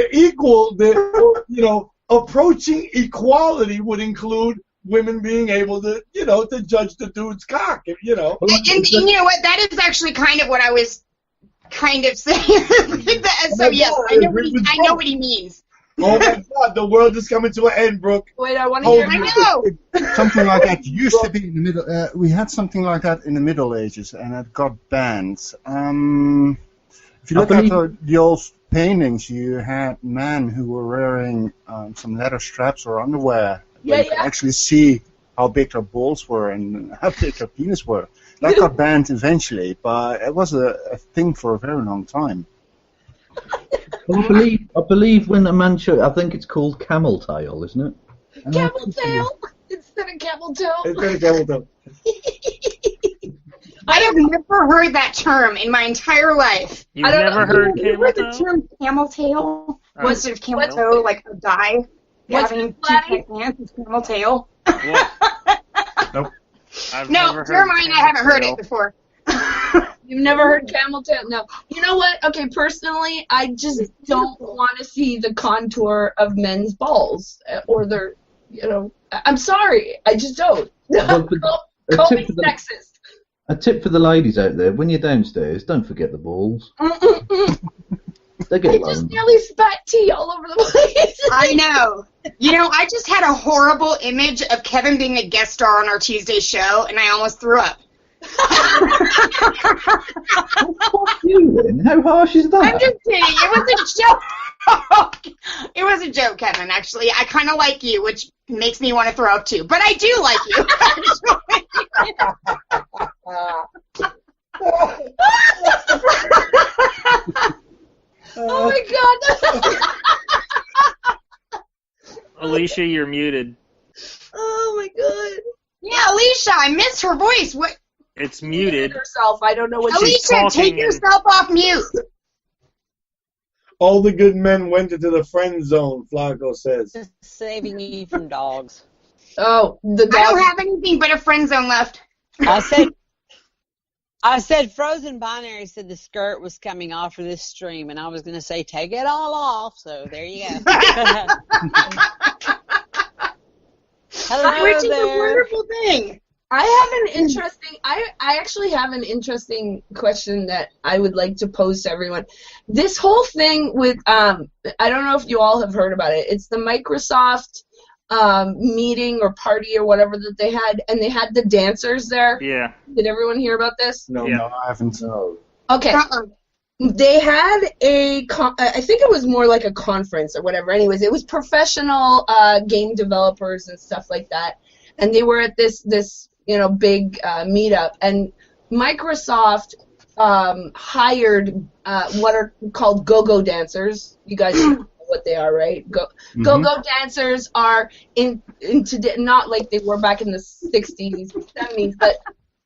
approaching equality would include women being able to, to judge the dude's cock, And you know what? That is actually kind of what I was kind of saying. So yes, I know what he means. Oh my God, the world is coming to an end, Brooke. Wait, I want to hear. I know. Something like that used to be in the middle. We had something like that in the Middle Ages, and it got banned. If you look at the old paintings, you had men who were wearing some leather straps or underwear. You could actually see how big their balls were and how big their penis were. That got banned eventually, but it was a thing for a very long time. I believe when a man shows, I think it's called camel tail, isn't it? Camel tail instead of camel toe. I have never heard that term in my entire life. You've never heard camel heard toe? the term camel tail? Instead of camel toe, like a guy having two tight pants is camel tail? Nope. No, Jeremiah and I haven't heard it before. You've never heard camel tail? No. You know what? Okay, personally, I just don't want to see the contour of men's balls or their, I'm sorry. I just don't. Call me sexist. A tip for the ladies out there, when you're downstairs, don't forget the balls. They get I just nearly spat tea all over the place. I know. I just had a horrible image of Kevin being a guest star on our Tuesday show, and I almost threw up. How harsh is that? I'm just kidding. It was a joke. It was a joke, Kevin, actually. I kind of like you, which makes me want to throw up too. But I do like you, Oh my God. Alicia, you're muted. Oh my God. Yeah, Alicia, I missed her voice. What? It's muted. Herself. I don't know what she's Alicia, take yourself off mute. All the good men went into the friend zone, Flaco says. Just saving me from dogs. Oh, the dog. I don't have anything but a friend zone left. I said. I said Frozen Binary said the skirt was coming off for this stream, and I was going to say take it all off. So there you go. Hello Which is there. a wonderful thing. I actually have an interesting question that I would like to pose to everyone. This whole thing with, I don't know if you all have heard about it. It's the Microsoft meeting or party or whatever that they had, and they had the dancers there. Yeah. Did everyone hear about this? No, Yeah. No, I haven't. No. Okay. They had I think it was more like a conference or whatever. Anyways, it was professional game developers and stuff like that, and they were at this big meetup, and Microsoft hired what are called go-go dancers. You guys know what they are, right? Go-go dancers are in today, not like they were back in the 60s, 70s, but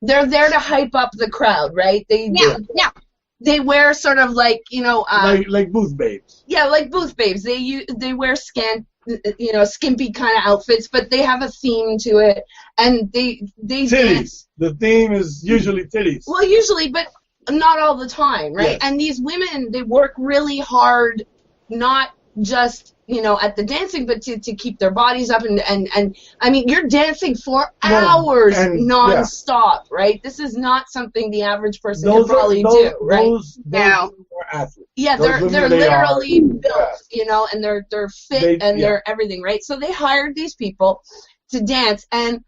they're there to hype up the crowd, right? They wear sort of like like booth babes. Yeah, like booth babes. They wear skimpy kind of outfits, but they have a theme to it, and they Titties. dance. The theme is usually titties. Well, usually, but not all the time, right? Yes. And these women, they work really hard, not just at the dancing, but to keep their bodies up, and I mean, you're dancing for hours non-stop, right? This is not something the average person can probably do, right? Those are athletes. Yeah, they're literally built, and they're fit and they're everything, right? So they hired these people to dance, and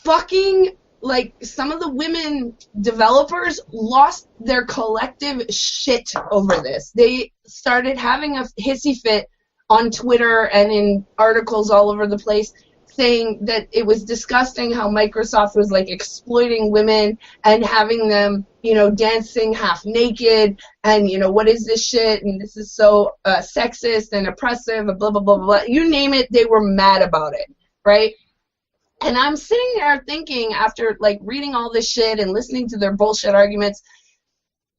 fucking like some of the women developers lost their collective shit over this. They started having a hissy fit on Twitter and in articles all over the place, saying that it was disgusting how Microsoft was like exploiting women and having them, dancing half naked, and what is this shit, and this is so sexist and oppressive, and blah blah blah blah. You name it, they were mad about it, right? And I'm sitting there thinking, after like reading all this shit and listening to their bullshit arguments,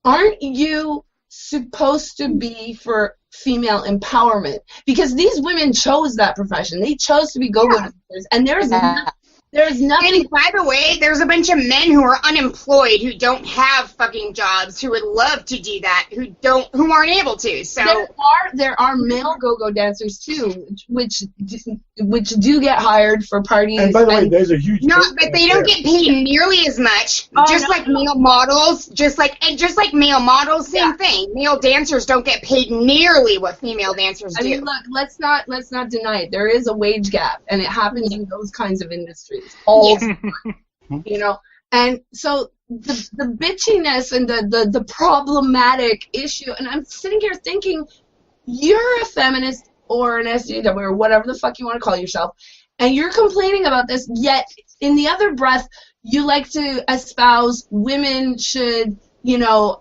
aren't you supposed to be for female empowerment? Because these women chose that profession. They chose to be go-go dancers, and there's nothing. And by the way, there's a bunch of men who are unemployed, who don't have fucking jobs, who would love to do that, who aren't able to. So there are male go-go dancers too, which do get hired for parties. And by the way, there's a huge. But they don't get paid nearly as much. Male models, just like male models, same thing. Male dancers don't get paid nearly what female dancers do. I mean, look, let's not deny it. There is a wage gap, and it happens in those kinds of industries all the time, And so the bitchiness and the problematic issue, and I'm sitting here thinking, you're a feminist or an SJW or whatever the fuck you want to call yourself, and you're complaining about this, yet in the other breath, you like to espouse women should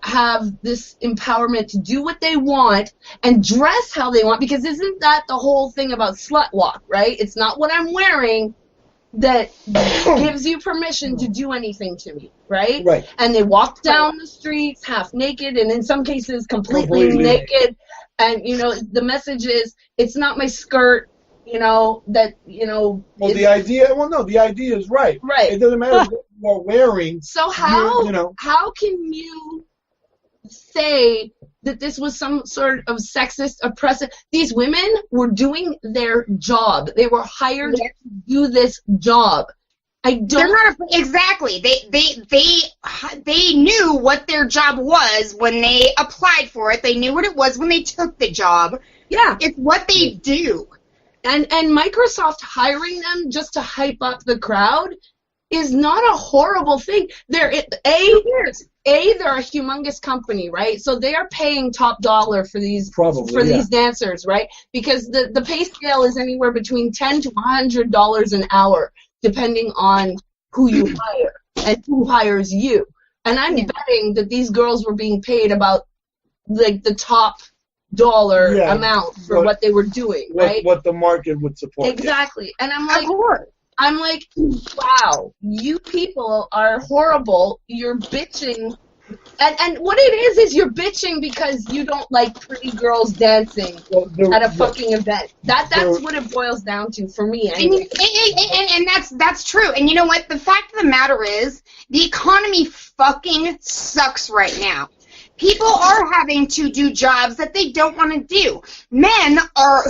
have this empowerment to do what they want and dress how they want, because isn't that the whole thing about slut walk, right? It's not what I'm wearing that gives you permission to do anything to me, right? Right. And they walk down the streets half naked, and in some cases completely naked. And the message is, it's not my skirt, Well, the idea is right. Right. It doesn't matter what you're wearing. So how can you say that this was some sort of sexist, oppressive? These women were doing their job. They were hired to do this job. They're not exactly. They knew what their job was when they applied for it. They knew what it was when they took the job. Yeah, it's what they do. And Microsoft hiring them just to hype up the crowd is not a horrible thing. They're a humongous company, right? So they are paying top dollar for these these dancers, right? Because the pay scale is anywhere between $10 to $100 an hour, depending on who you hire and who hires you. And I'm betting that these girls were being paid about like the top dollar amount for what they were doing, right? What the market would support. Exactly. And I'm like, wow, you people are horrible. You're bitching And what it is you're bitching because you don't like pretty girls dancing at a fucking event. That's what it boils down to for me. Anyway. And that's true. And you know what? The fact of the matter is, the economy fucking sucks right now. People are having to do jobs that they don't want to do. Men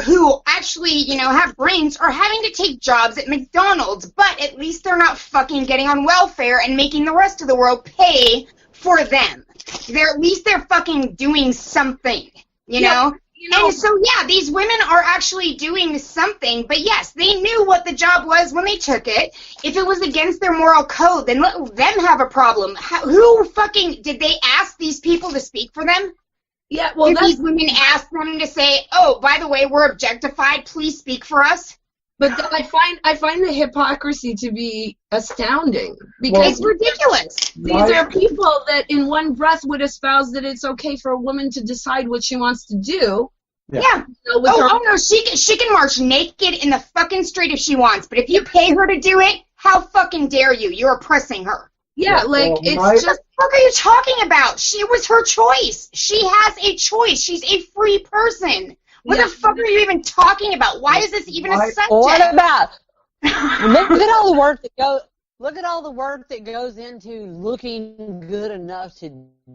who actually, have brains are having to take jobs at McDonald's, but at least they're not fucking getting on welfare and making the rest of the world pay for them. At least they're fucking doing something, you know? And so, yeah, these women are actually doing something, but yes, they knew what the job was when they took it. If it was against their moral code, then let them have a problem. Did they ask these people to speak for them? Yeah, well, did these women ask them to say, oh, by the way, we're objectified, please speak for us? But I find the hypocrisy to be astounding because it's ridiculous. These are people that in one breath would espouse that it's okay for a woman to decide what she wants to do. Yeah. No, she can march naked in the fucking street if she wants, but if you pay her to do it, how fucking dare you? You're oppressing her. Yeah, what the fuck are you talking about? It was her choice. She has a choice. She's a free person. What the fuck are you even talking about? Why is this even a subject? What about? Look at all the work that goes. Look at all the work that goes into looking good enough to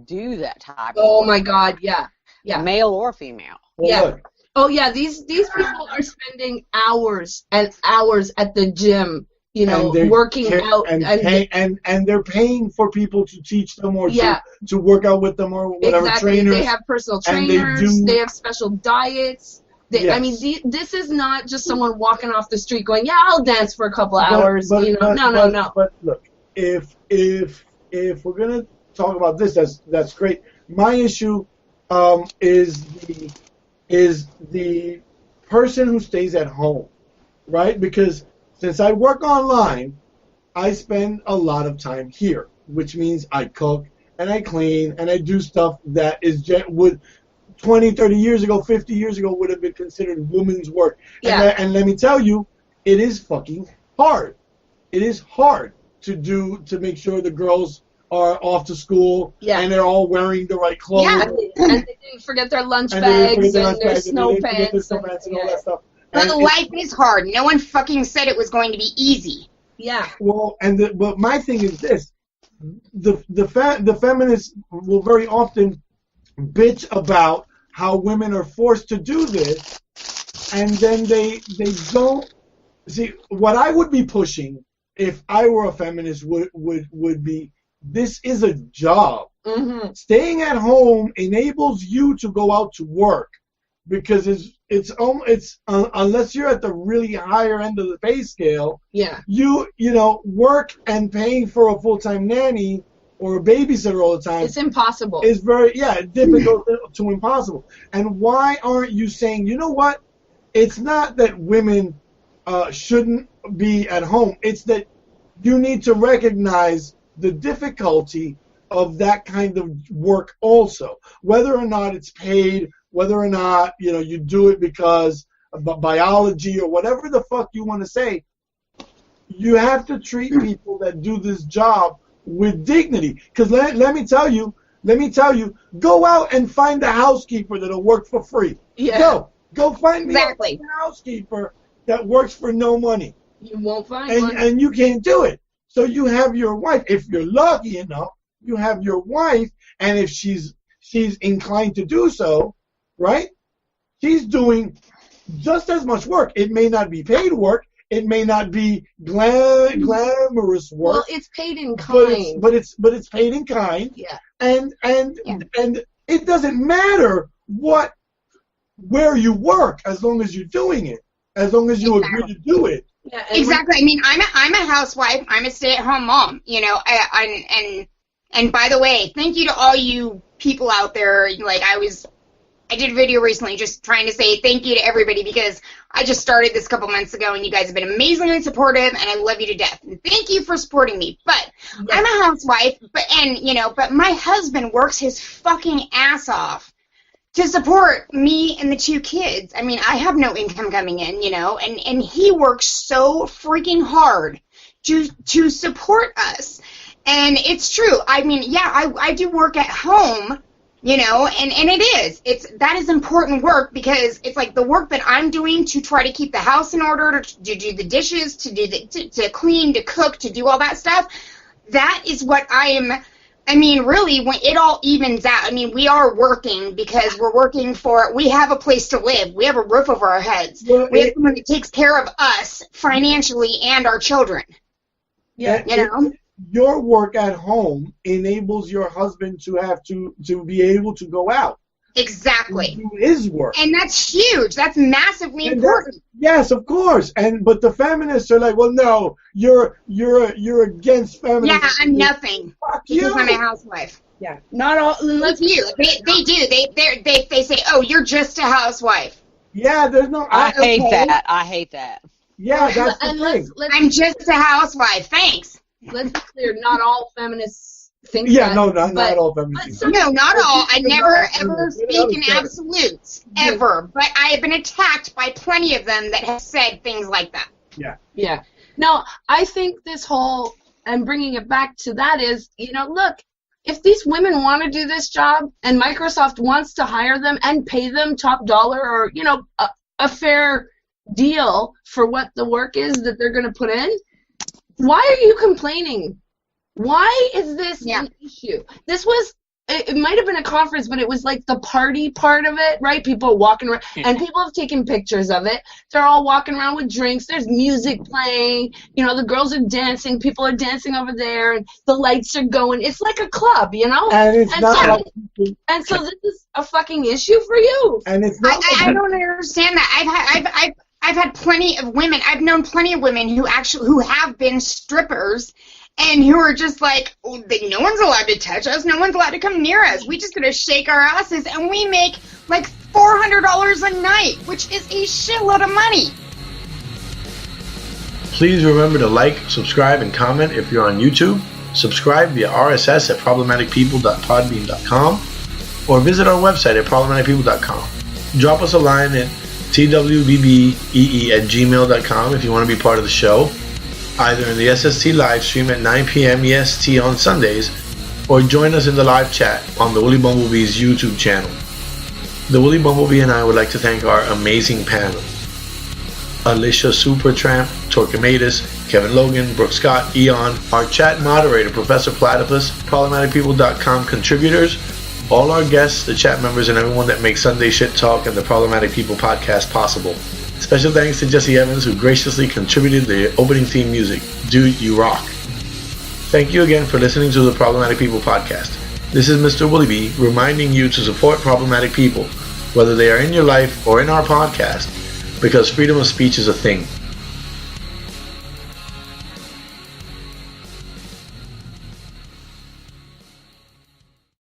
do that type. Oh my God! Yeah. Male or female. Look. Oh yeah. These people are spending hours and hours at the gym. Working out and they're paying for people to teach them or to work out with them or whatever. Exactly. Trainers. They have personal trainers. They have special diets. I mean, this is not just someone walking off the street going, "Yeah, I'll dance for a couple hours." No. But look, if we're gonna talk about this, that's great. My issue is the person who stays at home, right? Because since I work online, I spend a lot of time here, which means I cook and I clean and I do stuff that would 20, 30 years ago, 50 years ago would have been considered women's work. Yeah. And let me tell you, it is fucking hard. It is hard to make sure the girls are off to school and they're all wearing the right clothes. Yeah, and they didn't forget their lunch bags and their snow pants and all that stuff. But life is hard. No one fucking said it was going to be easy. Yeah. Well, but my thing is this: the feminists will very often bitch about how women are forced to do this, and then they don't see what I would be pushing if I were a feminist would be this is a job. Mm-hmm. Staying at home enables you to go out to work. Because it's unless you're at the really higher end of the pay scale, you work and paying for a full-time nanny or a babysitter all the time. It's impossible. It's very difficult to impossible. And why aren't you saying, you know what? It's not that women shouldn't be at home. It's that you need to recognize the difficulty of that kind of work also, whether or not it's paid. Whether or not, you do it because of biology or whatever the fuck you want to say, you have to treat people that do this job with dignity. Because let me tell you, go out and find a housekeeper that'll work for free. Yeah. Go find me a housekeeper that works for no money. You won't find one. And you can't do it. So you have your wife. If you're lucky enough, you have your wife, and if she's inclined to do so, right? She's doing just as much work. It may not be paid work. It may not be glamorous work. Well, it's paid in kind. But it's paid in kind. Yeah. And it doesn't matter where you work as long as you're doing it. As long as you agree to do it. Yeah, exactly. I mean, I'm a housewife. I'm a stay-at-home mom. And by the way, thank you to all you people out there. I did a video recently just trying to say thank you to everybody because I just started this a couple months ago and you guys have been amazingly supportive and I love you to death. And thank you for supporting me. But I'm a housewife, but my husband works his fucking ass off to support me and the 2 kids. I mean, I have no income coming in, and he works so freaking hard to support us. And it's true. I mean, yeah, I do work at home, you know, and it is. That is important work because it's like the work that I'm doing to try to keep the house in order, to do the dishes, to clean, to cook, to do all that stuff. That is what really, when it all evens out, I mean, we are working because we have a place to live. We have a roof over our heads. Well, we have someone that takes care of us financially and our children. Yeah. You know? Your work at home enables your husband to be able to go out. Exactly. Do his work. And that's huge. That's massively important. Yes, of course. But the feminists are like, well, no, you're against feminism. Yeah, I'm nothing. Fuck because you. I'm a housewife. Yeah. Not all. Let's you. They do. They say, oh, you're just a housewife. Yeah, there's no. I hate that. Yeah, that's the And thing. I'm just a housewife. Thanks. Let's be clear. Not all feminists think Yeah, that. no, not all feminists. No, not all. I never ever speak in absolutes ever. But I have been attacked by plenty of them that have said things like that. Yeah. Yeah. No, I think this whole, and bringing it back to that is, you know, look, if these women want to do this job and Microsoft wants to hire them and pay them top dollar or, you know, a fair deal for what the work is that they're going to put in, why are you complaining? Why is this an issue? This was, it might have been a conference, but it was like the party part of it, right? People walking around, and people have taken pictures of it. They're all walking around with drinks. There's music playing. You know, the girls are dancing. People are dancing over there, and the lights are going. It's like a club, you know? And so this is a fucking issue for you. And it's not. I don't understand that. I've had plenty of women. I've known plenty of women who have been strippers. And who are just like, oh, no one's allowed to touch us, no one's allowed to come near us. We just gotta shake our asses, and we make like $400 a night, which is a shitload of money. Please remember to like, subscribe, and comment if you're on YouTube. Subscribe via RSS at problematicpeople.podbean.com or visit our website at problematicpeople.com. Drop us a line at twbbee@gmail.com if you want to be part of the show, either in the SST live stream at 9 p.m. EST on Sundays, or join us in the live chat on the Woolly Bumblebee's YouTube channel. The Woolly Bumblebee and I would like to thank our amazing panel: Alicia Supertramp, Torquematus, Kevin Logan, Brooke Scott, Eon, our chat moderator, Professor Platypus, ProblematicPeople.com contributors, all our guests, the chat members, and everyone that makes Sunday Shit Talk and the Problematic People podcast possible. Special thanks to Jesse Evans, who graciously contributed the opening theme music. Dude, you rock. Thank you again for listening to the Problematic People podcast. This is Mr. WoolyBee reminding you to support problematic people, whether they are in your life or in our podcast, because freedom of speech is a thing.